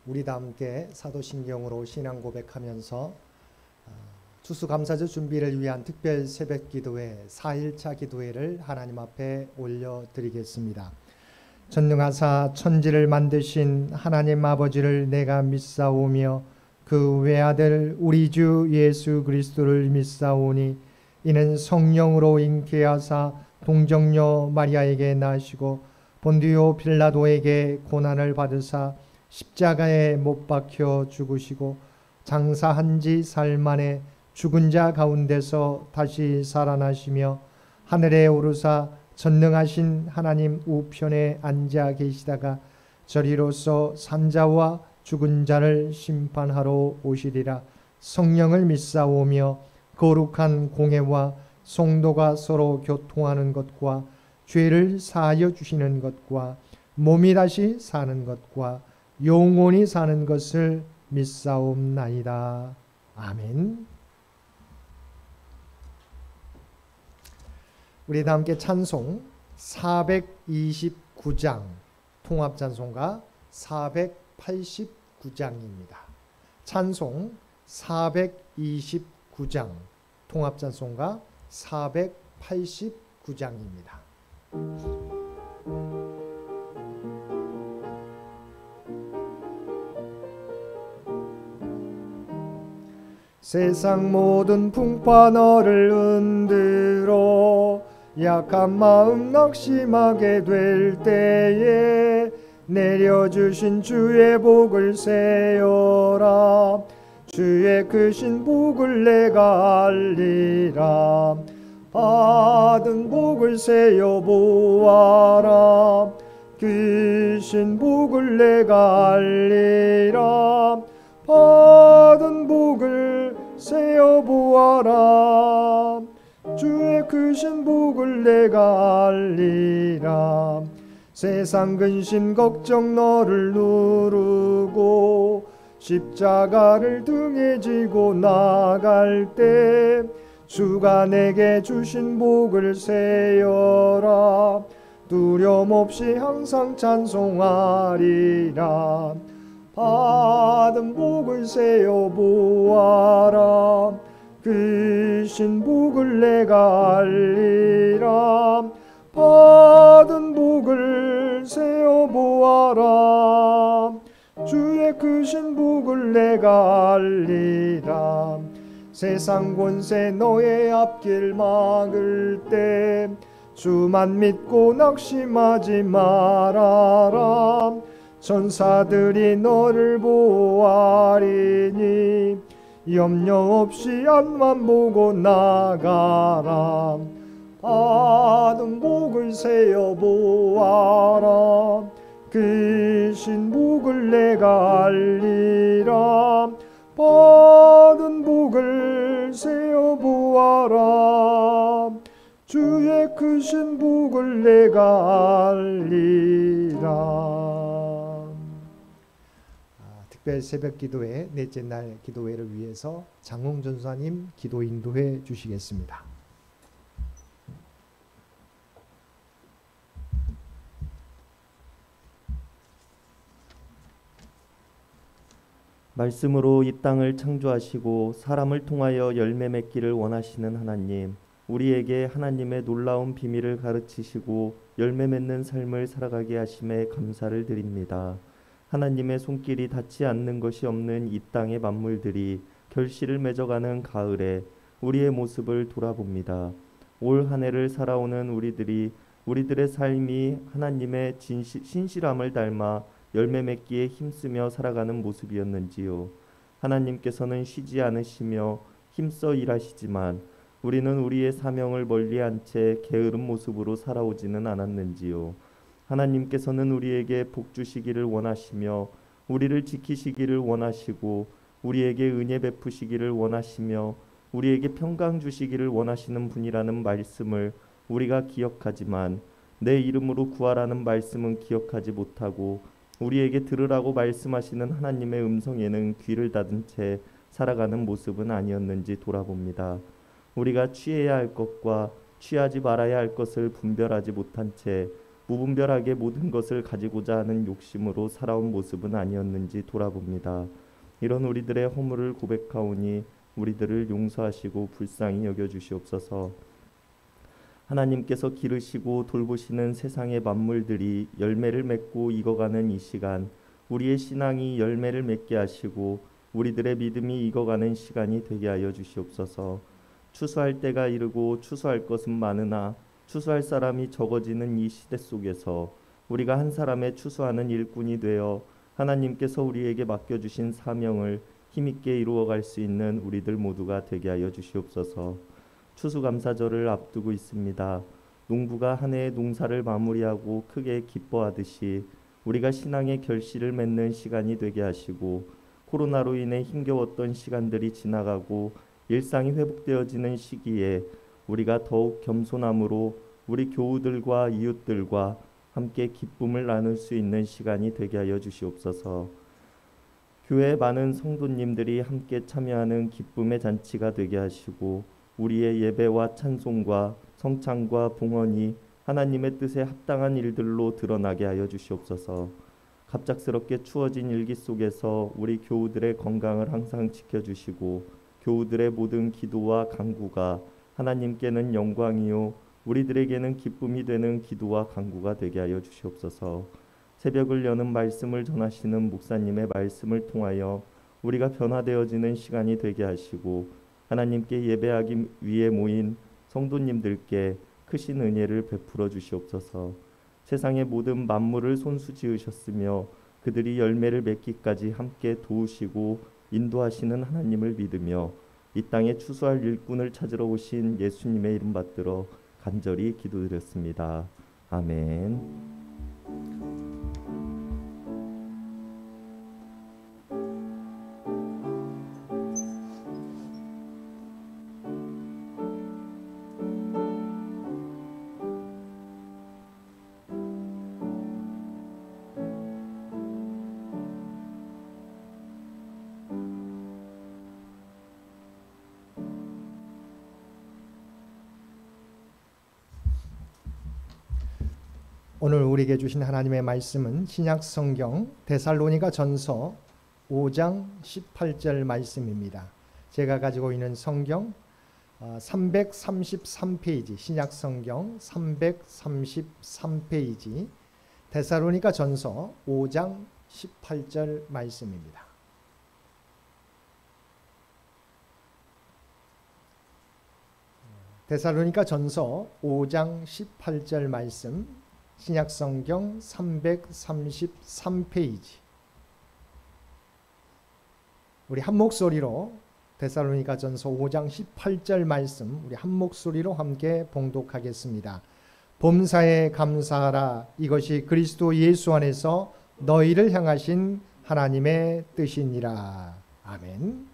우리 다 함께 사도신경으로 신앙 고백하면서 추수감사절 준비를 위한 특별 새벽기도회 4일차 기도회를 하나님 앞에 올려드리겠습니다. 전능하사 천지를 만드신 하나님 아버지를 내가 믿사오며 그 외아들 우리 주 예수 그리스도를 믿사오니 이는 성령으로 잉태하사 동정녀 마리아에게 나시고 본디오 빌라도에게 고난을 받으사 십자가에 못 박혀 죽으시고 장사한 지 사흘 만에 죽은 자 가운데서 다시 살아나시며 하늘에 오르사 전능하신 하나님 우편에 앉아 계시다가 저리로서 산자와 죽은 자를 심판하러 오시리라. 성령을 믿사오며 거룩한 공회와 성도가 서로 교통하는 것과 죄를 사하여 주시는 것과 몸이 다시 사는 것과 영원히 사는 것을 믿사옵나이다. 아멘. 우리 다 함께 찬송 429장 통합찬송가 489장입니다. 찬송 429장 통합찬송가 489장입니다. 세상 모든 풍파 너를 흔들어 약한 마음 낙심하게 될 때에 내려주신 주의 복을 세어라. 주의 크신 복을 내가 알리라. 받은 복을 세어 보아라. 크신 복을 내가 알리라. 받은 복을 세어 보아라. 주의 크신 복을 내가 알리라. 세상 근심 걱정 너를 누르고 십자가를 등에 지고 나갈 때 주가 내게 주신 복을 세어라. 두려움 없이 항상 찬송하리라. 받은 복을 세어 보아라. 크신 복을 내가 알리라. 받은 복을 세어 보아라. 주의 크신 복을 내가 알리라. 세상 권세 너의 앞길 막을 때 주만 믿고 낙심하지 말아라. 천사들이 너를 보호하리니 염려 없이 앞만 보고 나가라. 받은 복을 세어 보아라. 크신 복을 내가 알리라. 받은 복을 세어 보아라. 주의 크신 복을 내가 알리라. 특별 새벽 기도회 넷째 날 기도회를 위해서 장홍 전사님 기도 인도해 주시겠습니다. 말씀으로 이 땅을 창조하시고 사람을 통하여 열매 맺기를 원하시는 하나님, 우리에게 하나님의 놀라운 비밀을 가르치시고 열매 맺는 삶을 살아가게 하심에 감사를 드립니다. 하나님의 손길이 닿지 않는 것이 없는 이 땅의 만물들이 결실을 맺어가는 가을에 우리의 모습을 돌아봅니다. 올 한 해를 살아오는 우리들의 삶이 하나님의 신실함을 닮아 열매 맺기에 힘쓰며 살아가는 모습이었는지요. 하나님께서는 쉬지 않으시며 힘써 일하시지만 우리는 우리의 사명을 멀리한 채 게으른 모습으로 살아오지는 않았는지요. 하나님께서는 우리에게 복 주시기를 원하시며 우리를 지키시기를 원하시고 우리에게 은혜 베푸시기를 원하시며 우리에게 평강 주시기를 원하시는 분이라는 말씀을 우리가 기억하지만 내 이름으로 구하라는 말씀은 기억하지 못하고 우리에게 들으라고 말씀하시는 하나님의 음성에는 귀를 닫은 채 살아가는 모습은 아니었는지 돌아봅니다. 우리가 취해야 할 것과 취하지 말아야 할 것을 분별하지 못한 채 무분별하게 모든 것을 가지고자 하는 욕심으로 살아온 모습은 아니었는지 돌아봅니다. 이런 우리들의 허물을 고백하오니 우리들을 용서하시고 불쌍히 여겨주시옵소서. 하나님께서 기르시고 돌보시는 세상의 만물들이 열매를 맺고 익어가는 이 시간, 우리의 신앙이 열매를 맺게 하시고 우리들의 믿음이 익어가는 시간이 되게 하여 주시옵소서. 추수할 때가 이르고 추수할 것은 많으나 추수할 사람이 적어지는 이 시대 속에서 우리가 한 사람의 추수하는 일꾼이 되어 하나님께서 우리에게 맡겨주신 사명을 힘있게 이루어갈 수 있는 우리들 모두가 되게 하여 주시옵소서. 추수감사절을 앞두고 있습니다. 농부가 한 해의 농사를 마무리하고 크게 기뻐하듯이 우리가 신앙의 결실을 맺는 시간이 되게 하시고 코로나로 인해 힘겨웠던 시간들이 지나가고 일상이 회복되어지는 시기에 우리가 더욱 겸손함으로 우리 교우들과 이웃들과 함께 기쁨을 나눌 수 있는 시간이 되게 하여 주시옵소서. 교회 많은 성도님들이 함께 참여하는 기쁨의 잔치가 되게 하시고 우리의 예배와 찬송과 성찬과 봉헌이 하나님의 뜻에 합당한 일들로 드러나게 하여 주시옵소서. 갑작스럽게 추워진 일기 속에서 우리 교우들의 건강을 항상 지켜주시고 교우들의 모든 기도와 간구가 하나님께는 영광이요 우리들에게는 기쁨이 되는 기도와 간구가 되게 하여 주시옵소서. 새벽을 여는 말씀을 전하시는 목사님의 말씀을 통하여 우리가 변화되어지는 시간이 되게 하시고 하나님께 예배하기 위해 모인 성도님들께 크신 은혜를 베풀어 주시옵소서. 세상의 모든 만물을 손수 지으셨으며 그들이 열매를 맺기까지 함께 도우시고 인도하시는 하나님을 믿으며 이 땅에 추수할 일꾼을 찾으러 오신 예수님의 이름 받들어 간절히 기도드렸습니다. 아멘. 오늘 우리에게 주신 하나님의 말씀은 신약 성경 데살로니가 전서 5장 18절 말씀입니다. 제가 가지고 있는 성경 333페이지, 신약 성경 333페이지 데살로니가 전서 5장 18절 말씀입니다. 데살로니가 전서 5장 18절 말씀, 신약 성경 333페이지. 우리 한 목소리로 데살로니가 전서 5장 18절 말씀 우리 한 목소리로 함께 봉독하겠습니다. 범사에 감사하라. 이것이 그리스도 예수 안에서 너희를 향하신 하나님의 뜻이니라. 아멘.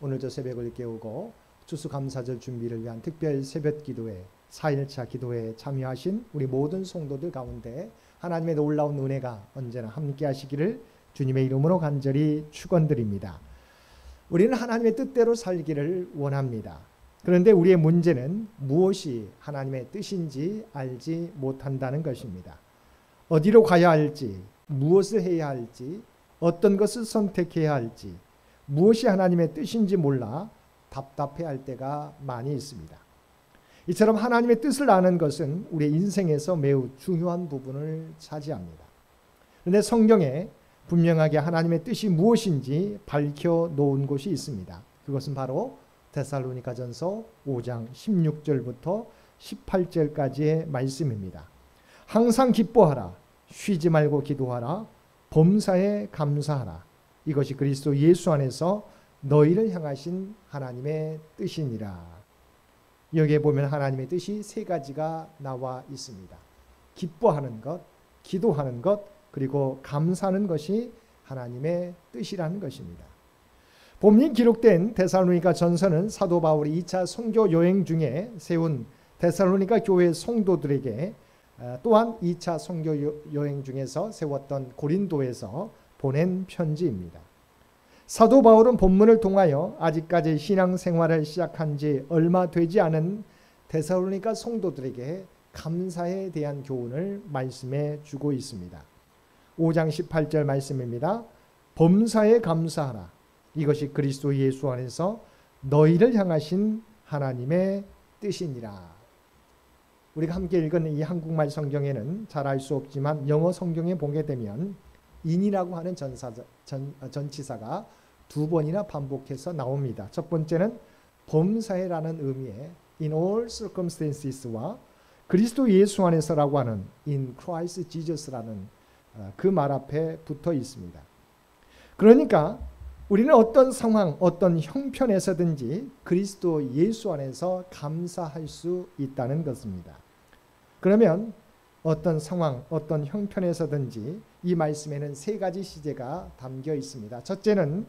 오늘 저 새벽을 깨우고 추수감사절 준비를 위한 특별 새벽 기도회 4일차 기도회에 참여하신 우리 모든 성도들 가운데 하나님의 놀라운 은혜가 언제나 함께 하시기를 주님의 이름으로 간절히 축원드립니다. 우리는 하나님의 뜻대로 살기를 원합니다. 그런데 우리의 문제는 무엇이 하나님의 뜻인지 알지 못한다는 것입니다. 어디로 가야 할지, 무엇을 해야 할지, 어떤 것을 선택해야 할지, 무엇이 하나님의 뜻인지 몰라 답답해할 때가 많이 있습니다. 이처럼 하나님의 뜻을 아는 것은 우리의 인생에서 매우 중요한 부분을 차지합니다. 그런데 성경에 분명하게 하나님의 뜻이 무엇인지 밝혀 놓은 곳이 있습니다. 그것은 바로 데살로니가전서 5장 16절부터 18절까지의 말씀입니다. 항상 기뻐하라. 쉬지 말고 기도하라. 범사에 감사하라. 이것이 그리스도 예수 안에서 너희를 향하신 하나님의 뜻이니라. 여기에 보면 하나님의 뜻이 세 가지가 나와 있습니다. 기뻐하는 것, 기도하는 것, 그리고 감사하는 것이 하나님의 뜻이라는 것입니다. 본문 기록된 데살로니가 전서는 사도 바울이 2차 선교 여행 중에 세운 데살로니가 교회 성도들에게 또한 2차 선교 여행 중에서 세웠던 고린도에서 보낸 편지입니다. 사도 바울은 본문을 통하여 아직까지 신앙생활을 시작한 지 얼마 되지 않은 데살로니가 성도들에게 감사에 대한 교훈을 말씀해 주고 있습니다. 5장 18절 말씀입니다. 범사에 감사하라. 이것이 그리스도 예수 안에서 너희를 향하신 하나님의 뜻이니라. 우리가 함께 읽은 이 한국말 성경에는 잘 알 수 없지만 영어 성경에 보게 되면 in이라고 하는 전치사가 두 번이나 반복해서 나옵니다. 첫 번째는 범사에라는 의미의 in all circumstances와 그리스도 예수 안에서라고 하는 in Christ Jesus라는 그 말 앞에 붙어 있습니다. 그러니까 우리는 어떤 상황, 어떤 형편에서든지 그리스도 예수 안에서 감사할 수 있다는 것입니다. 그러면 어떤 상황, 어떤 형편에서든지 이 말씀에는 세 가지 시제가 담겨 있습니다. 첫째는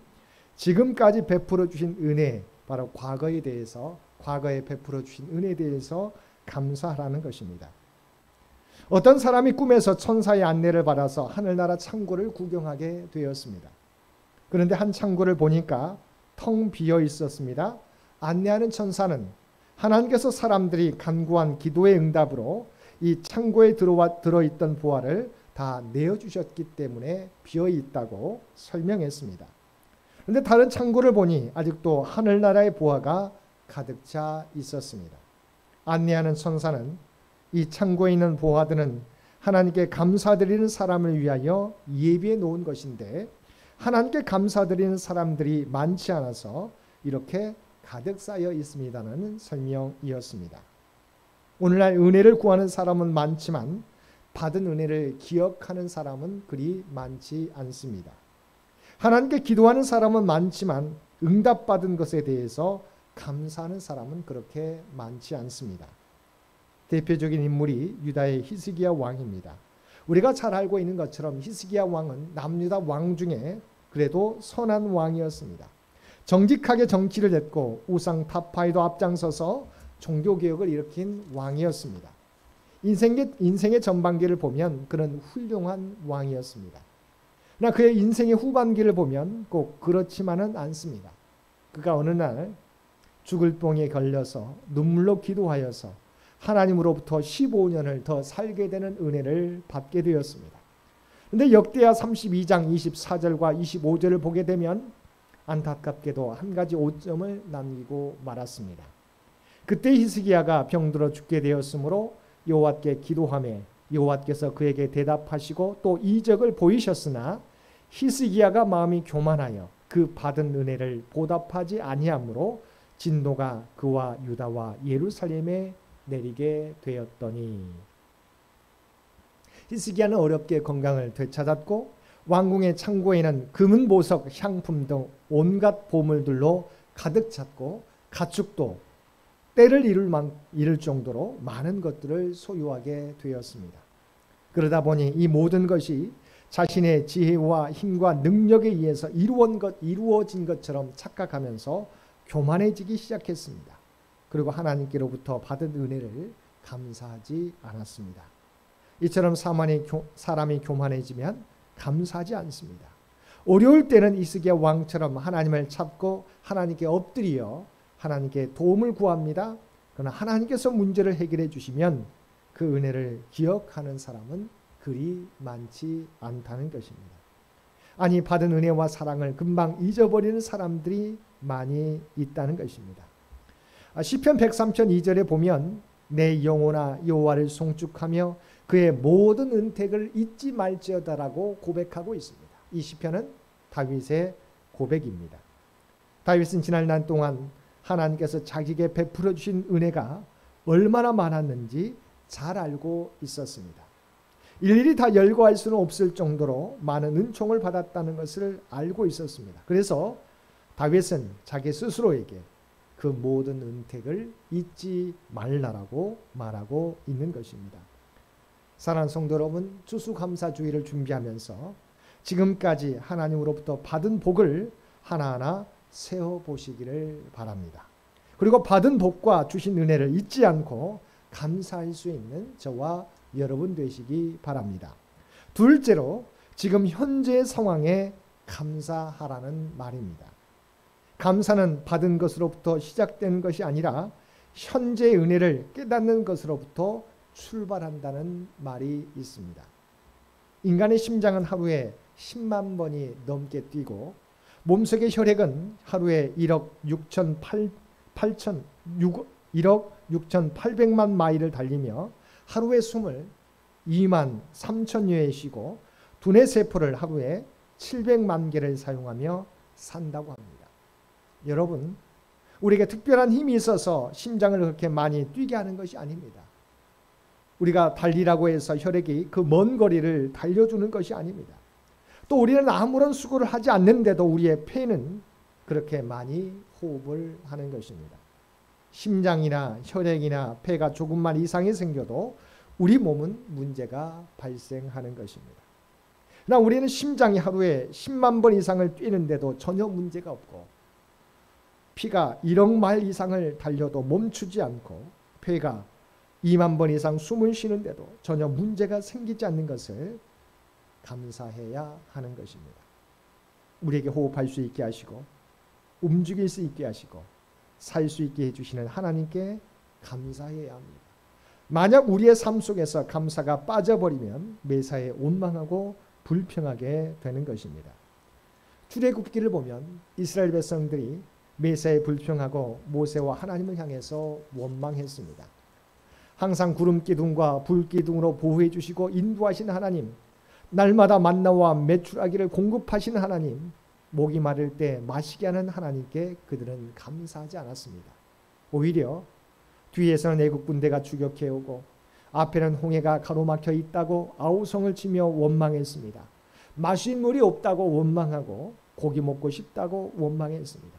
지금까지 베풀어 주신 은혜, 바로 과거에 대해서, 과거에 베풀어 주신 은혜에 대해서 감사하라는 것입니다. 어떤 사람이 꿈에서 천사의 안내를 받아서 하늘나라 창고를 구경하게 되었습니다. 그런데 한 창고를 보니까 텅 비어 있었습니다. 안내하는 천사는 하나님께서 사람들이 간구한 기도의 응답으로 이 창고에 들어있던 보화를 다 내어주셨기 때문에 비어 있다고 설명했습니다. 그런데 다른 창고를 보니 아직도 하늘나라의 보화가 가득 차 있었습니다. 안내하는 천사는 이 창고에 있는 보화들은 하나님께 감사드리는 사람을 위하여 예비해 놓은 것인데 하나님께 감사드리는 사람들이 많지 않아서 이렇게 가득 쌓여 있습니다라는 설명이었습니다. 오늘날 은혜를 구하는 사람은 많지만 받은 은혜를 기억하는 사람은 그리 많지 않습니다. 하나님께 기도하는 사람은 많지만 응답받은 것에 대해서 감사하는 사람은 그렇게 많지 않습니다. 대표적인 인물이 유다의 히스기야 왕입니다. 우리가 잘 알고 있는 것처럼 히스기야 왕은 남유다 왕 중에 그래도 선한 왕이었습니다. 정직하게 정치를 했고 우상 타파에도 앞장서서 종교개혁을 일으킨 왕이었습니다. 인생의 전반기를 보면 그는 훌륭한 왕이었습니다. 그러나 그의 인생의 후반기를 보면 꼭 그렇지만은 않습니다. 그가 어느 날 죽을 병에 걸려서 눈물로 기도하여서 하나님으로부터 15년을 더 살게 되는 은혜를 받게 되었습니다. 그런데 역대하 32장 24절과 25절을 보게 되면 안타깝게도 한 가지 오점을 남기고 말았습니다. 그때 히스기야가 병들어 죽게 되었으므로 여호와께 기도하며 여호와께서 그에게 대답하시고 또 이적을 보이셨으나 히스기야가 마음이 교만하여 그 받은 은혜를 보답하지 아니하므로 진노가 그와 유다와 예루살렘에 내리게 되었더니. 히스기야는 어렵게 건강을 되찾았고 왕궁의 창고에는 금은 보석, 향품 등 온갖 보물들로 가득 찼고 가축도 때를 이룰 정도로 많은 것들을 소유하게 되었습니다. 그러다 보니 이 모든 것이 자신의 지혜와 힘과 능력에 의해서 이루어진 것처럼 착각하면서 교만해지기 시작했습니다. 그리고 하나님께로부터 받은 은혜를 감사하지 않았습니다. 이처럼 사람이 교만해지면 감사하지 않습니다. 어려울 때는 히스기야 왕처럼 하나님을 찾고 하나님께 엎드려 하나님께 도움을 구합니다. 그러나 하나님께서 문제를 해결해 주시면 그 은혜를 기억하는 사람은 그리 많지 않다는 것입니다. 아니, 받은 은혜와 사랑을 금방 잊어버리는 사람들이 많이 있다는 것입니다. 시편 103편 2절에 보면 내 영혼아 여호와를 송축하며 그의 모든 은택을 잊지 말지어다라고 고백하고 있습니다. 이 시편은 다윗의 고백입니다. 다윗은 지난 날 동안 하나님께서 자기에게 베풀어 주신 은혜가 얼마나 많았는지 잘 알고 있었습니다. 일일이 다 열거할 수는 없을 정도로 많은 은총을 받았다는 것을 알고 있었습니다. 그래서 다윗은 자기 스스로에게 그 모든 은택을 잊지 말라라고 말하고 있는 것입니다. 사랑하는 성도 여러분, 추수감사주의를 준비하면서 지금까지 하나님으로부터 받은 복을 하나하나 세어보시기를 바랍니다. 그리고 받은 복과 주신 은혜를 잊지 않고 감사할 수 있는 저와 여러분 되시기 바랍니다. 둘째로 지금 현재의 상황에 감사하라는 말입니다. 감사는 받은 것으로부터 시작되는 것이 아니라 현재의 은혜를 깨닫는 것으로부터 출발한다는 말이 있습니다. 인간의 심장은 하루에 10만 번이 넘게 뛰고 몸속의 혈액은 하루에 1억 6,800만 마일을 달리며 하루에 숨을 2만 3천여에 쉬고 두뇌 세포를 하루에 700만 개를 사용하며 산다고 합니다. 여러분, 우리에게 특별한 힘이 있어서 심장을 그렇게 많이 뛰게 하는 것이 아닙니다. 우리가 달리라고 해서 혈액이 그 먼 거리를 달려주는 것이 아닙니다. 또 우리는 아무런 수고를 하지 않는데도 우리의 폐는 그렇게 많이 호흡을 하는 것입니다. 심장이나 혈액이나 폐가 조금만 이상이 생겨도 우리 몸은 문제가 발생하는 것입니다. 그러나 우리는 심장이 하루에 10만 번 이상을 뛰는데도 전혀 문제가 없고 피가 1억 마일 이상을 달려도 멈추지 않고 폐가 2만 번 이상 숨을 쉬는데도 전혀 문제가 생기지 않는 것을 감사해야 하는 것입니다. 우리에게 호흡할 수 있게 하시고 움직일 수 있게 하시고 살 수 있게 해주시는 하나님께 감사해야 합니다. 만약 우리의 삶 속에서 감사가 빠져버리면 매사에 원망하고 불평하게 되는 것입니다. 출애굽기를 보면 이스라엘 백성들이 매사에 불평하고 모세와 하나님을 향해서 원망했습니다. 항상 구름 기둥과 불 기둥으로 보호해 주시고 인도하신 하나님, 날마다 만나와 메추라기를 공급하시는 하나님, 목이 마를 때 마시게 하는 하나님께 그들은 감사하지 않았습니다. 오히려 뒤에서는 애국 군대가 추격해오고 앞에는 홍해가 가로막혀 있다고 아우성을 치며 원망했습니다. 마실 물이 없다고 원망하고 고기 먹고 싶다고 원망했습니다.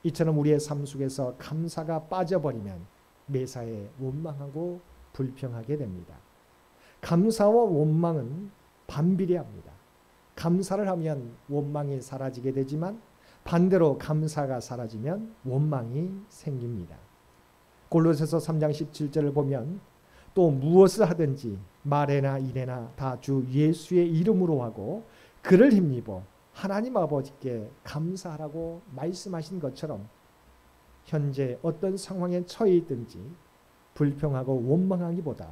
이처럼 우리의 삶 속에서 감사가 빠져버리면 매사에 원망하고 불평하게 됩니다. 감사와 원망은 반비례합니다. 감사를 하면 원망이 사라지게 되지만 반대로 감사가 사라지면 원망이 생깁니다. 골로새서 3장 17절을 보면 또 무엇을 하든지 말에나 일에나 다 주 예수의 이름으로 하고 그를 힘입어 하나님 아버지께 감사하라고 말씀하신 것처럼 현재 어떤 상황에 처해 있든지 불평하고 원망하기보다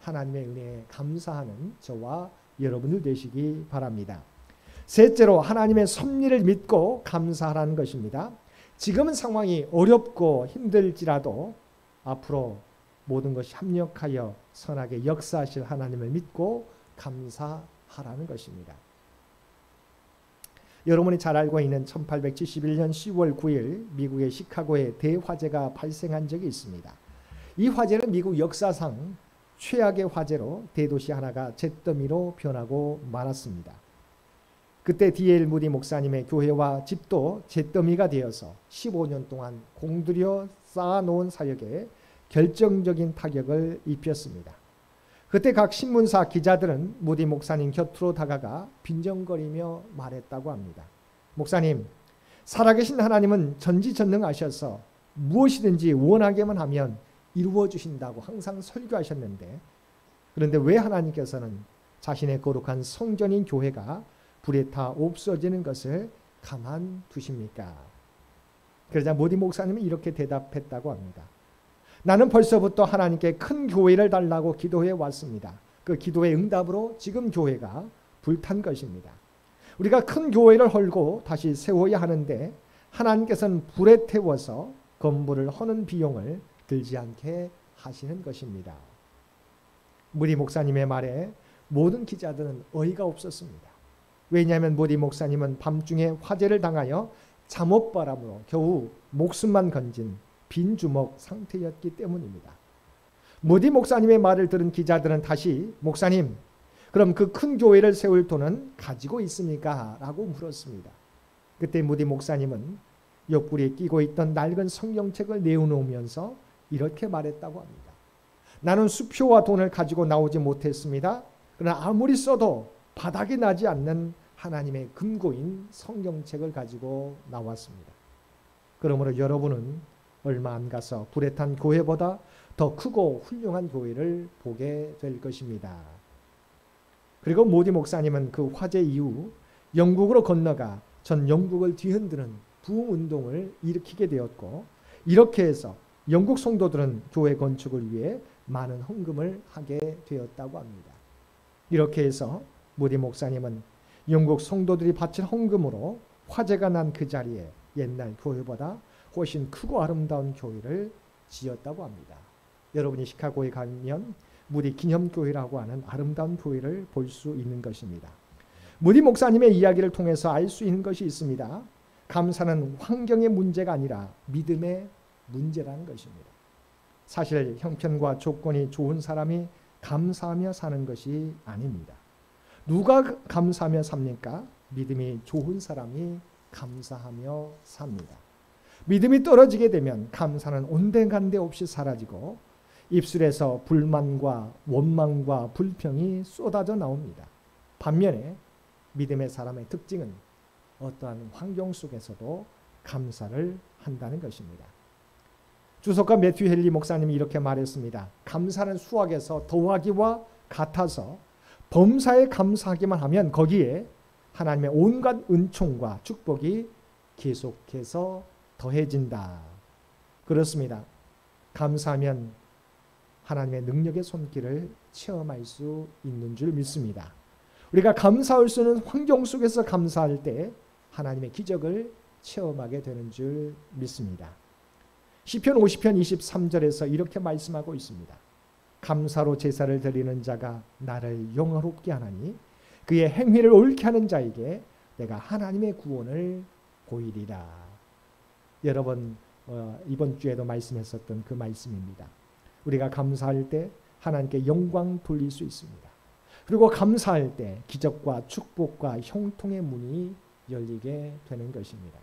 하나님의 은혜에 감사하는 저와 여러분들 되시기 바랍니다. 셋째로 하나님의 섭리를 믿고 감사하라는 것입니다. 지금은 상황이 어렵고 힘들지라도 앞으로 모든 것이 합력하여 선하게 역사하실 하나님을 믿고 감사하라는 것입니다. 여러분이 잘 알고 있는 1871년 10월 9일 미국의 시카고에 대화재가 발생한 적이 있습니다. 이 화재는 미국 역사상 최악의 화재로 대도시 하나가 잿더미로 변하고 말았습니다. 그때 D.L. 무디 목사님의 교회와 집도 잿더미가 되어서 15년 동안 공들여 쌓아놓은 사역에 결정적인 타격을 입혔습니다. 그때 각 신문사 기자들은 무디 목사님 곁으로 다가가 빈정거리며 말했다고 합니다. 목사님, 살아계신 하나님은 전지전능하셔서 무엇이든지 원하게만 하면 이루어 주신다고 항상 설교하셨는데 그런데 왜 하나님께서는 자신의 거룩한 성전인 교회가 불에 타 없어지는 것을 가만 두십니까? 그러자 모디 목사님은 이렇게 대답했다고 합니다. 나는 벌써부터 하나님께 큰 교회를 달라고 기도해 왔습니다. 그 기도의 응답으로 지금 교회가 불탄 것입니다. 우리가 큰 교회를 헐고 다시 세워야 하는데 하나님께서는 불에 태워서 건물을 허는 비용을 들지 않게 하시는 것입니다. 무디 목사님의 말에 모든 기자들은 어이가 없었습니다. 왜냐하면 무디 목사님은 밤중에 화재를 당하여 잠옷바람으로 겨우 목숨만 건진 빈 주먹 상태였기 때문입니다. 무디 목사님의 말을 들은 기자들은 다시 목사님, 그럼 그 큰 교회를 세울 돈은 가지고 있습니까? 라고 물었습니다. 그때 무디 목사님은 옆구리에 끼고 있던 낡은 성경책을 내어놓으면서 이렇게 말했다고 합니다. 나는 수표와 돈을 가지고 나오지 못했습니다. 그러나 아무리 써도 바닥이 나지 않는 하나님의 금고인 성경책을 가지고 나왔습니다. 그러므로 여러분은 얼마 안 가서 불에 탄 교회보다 더 크고 훌륭한 교회를 보게 될 것입니다. 그리고 모디 목사님은 그 화재 이후 영국으로 건너가 전 영국을 뒤흔드는 부흥운동을 일으키게 되었고 이렇게 해서 영국 성도들은 교회 건축을 위해 많은 헌금을 하게 되었다고 합니다. 이렇게 해서 무디 목사님은 영국 성도들이 바친 헌금으로 화재가 난 그 자리에 옛날 교회보다 훨씬 크고 아름다운 교회를 지었다고 합니다. 여러분이 시카고에 가면 무디 기념교회라고 하는 아름다운 교회를 볼 수 있는 것입니다. 무디 목사님의 이야기를 통해서 알 수 있는 것이 있습니다. 감사는 환경의 문제가 아니라 믿음의 문제라는 것입니다. 사실 형편과 조건이 좋은 사람이 감사하며 사는 것이 아닙니다. 누가 감사하며 삽니까? 믿음이 좋은 사람이 감사하며 삽니다. 믿음이 떨어지게 되면 감사는 온데간데 없이 사라지고 입술에서 불만과 원망과 불평이 쏟아져 나옵니다. 반면에 믿음의 사람의 특징은 어떠한 환경 속에서도 감사를 한다는 것입니다. 주석가 매튜 헨리 목사님이 이렇게 말했습니다. 감사는 수학에서 더하기와 같아서 범사에 감사하기만 하면 거기에 하나님의 온갖 은총과 축복이 계속해서 더해진다. 그렇습니다. 감사하면 하나님의 능력의 손길을 체험할 수 있는 줄 믿습니다. 우리가 감사할 수 있는 환경 속에서 감사할 때 하나님의 기적을 체험하게 되는 줄 믿습니다. 시편 50편 23절에서 이렇게 말씀하고 있습니다. 감사로 제사를 드리는 자가 나를 영화롭게 하나니 그의 행위를 옳게 하는 자에게 내가 하나님의 구원을 보이리라. 여러분 이번 주에도 말씀했었던 그 말씀입니다. 우리가 감사할 때 하나님께 영광 돌릴 수 있습니다. 그리고 감사할 때 기적과 축복과 형통의 문이 열리게 되는 것입니다.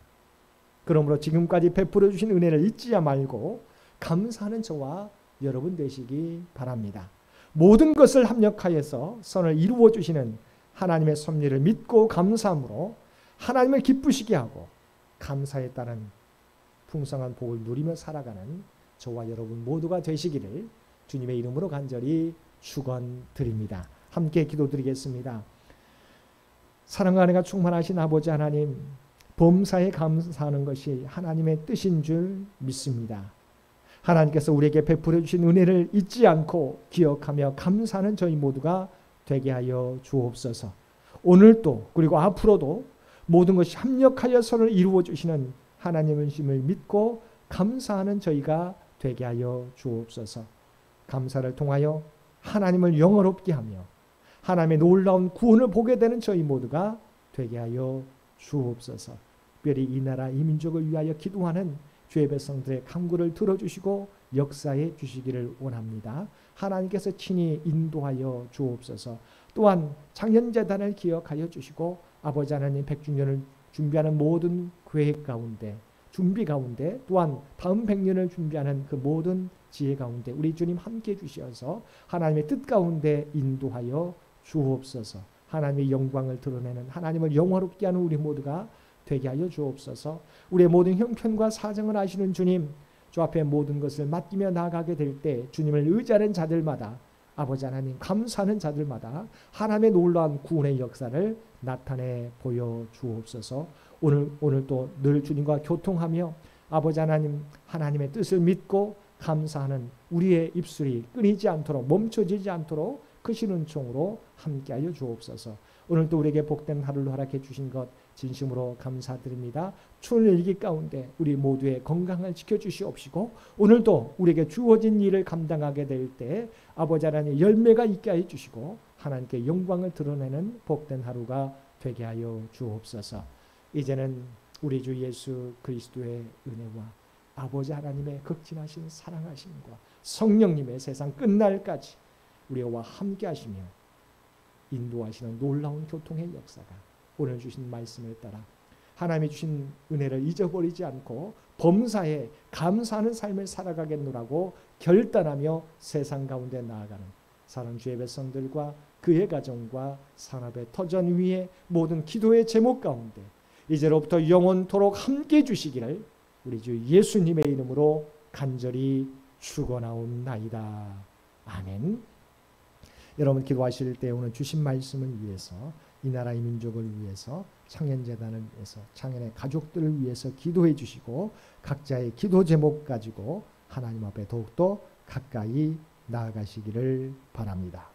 그러므로 지금까지 베풀어 주신 은혜를 잊지 말고 감사하는 저와 여러분 되시기 바랍니다. 모든 것을 합력하여서 선을 이루어 주시는 하나님의 섭리를 믿고 감사함으로 하나님을 기쁘시게 하고 감사에 따른 풍성한 복을 누리며 살아가는 저와 여러분 모두가 되시기를 주님의 이름으로 간절히 축원드립니다. 함께 기도드리겠습니다. 사랑과 은혜가 충만하신 아버지 하나님, 범사에 감사하는 것이 하나님의 뜻인 줄 믿습니다. 하나님께서 우리에게 베풀어 주신 은혜를 잊지 않고 기억하며 감사하는 저희 모두가 되게 하여 주옵소서. 오늘도 그리고 앞으로도 모든 것이 합력하여 선을 이루어 주시는 하나님의 힘을 믿고 감사하는 저희가 되게 하여 주옵소서. 감사를 통하여 하나님을 영화롭게 하며 하나님의 놀라운 구원을 보게 되는 저희 모두가 되게 하여 주옵소서. 특별히 이 나라 이 민족을 위하여 기도하는 주의 백성들의 간구를 들어주시고 역사해 주시기를 원합니다. 하나님께서 친히 인도하여 주옵소서. 또한 창년재단을 기억하여 주시고 아버지 하나님 100주년을 준비하는 모든 계획 가운데 준비 가운데 또한 다음 100년을 준비하는 그 모든 지혜 가운데 우리 주님 함께 주시어서 하나님의 뜻 가운데 인도하여 주옵소서. 하나님의 영광을 드러내는 하나님을 영화롭게 하는 우리 모두가 되게 하여 주옵소서. 우리의 모든 형편과 사정을 아시는 주님, 주 앞에 모든 것을 맡기며 나아가게 될 때 주님을 의지하는 자들마다 아버지 하나님 감사하는 자들마다 하나님의 놀라운 구원의 역사를 나타내 보여 주옵소서. 오늘도 늘 주님과 교통하며 아버지 하나님 하나님의 뜻을 믿고 감사하는 우리의 입술이 끊이지 않도록 멈춰지지 않도록 크신 은총으로 함께하여 주옵소서. 오늘도 우리에게 복된 하루를 허락해 주신 것 진심으로 감사드립니다. 추운 일기 가운데 우리 모두의 건강을 지켜주시옵시고 오늘도 우리에게 주어진 일을 감당하게 될 때 아버지 하나님 열매가 있게 해 주시고 하나님께 영광을 드러내는 복된 하루가 되게 하여 주옵소서. 이제는 우리 주 예수 그리스도의 은혜와 아버지 하나님의 극진하신 사랑하심과 성령님의 세상 끝날까지 우리와 함께 하시며 인도하시는 놀라운 교통의 역사가 오늘 주신 말씀을 따라 하나님이 주신 은혜를 잊어버리지 않고 범사에 감사하는 삶을 살아가겠노라고 결단하며 세상 가운데 나아가는 사랑 주의 백성들과 그의 가정과 산업의 터전 위에 모든 기도의 제목 가운데 이제로부터 영원토록 함께 주시기를 우리 주 예수님의 이름으로 간절히 축원하옵나이다. 아멘. 여러분 기도하실 때 오늘 주신 말씀을 위해서 이 나라의 민족을 위해서 창년재단을 위해서 창년의 가족들을 위해서 기도해 주시고 각자의 기도 제목 가지고 하나님 앞에 더욱더 가까이 나아가시기를 바랍니다.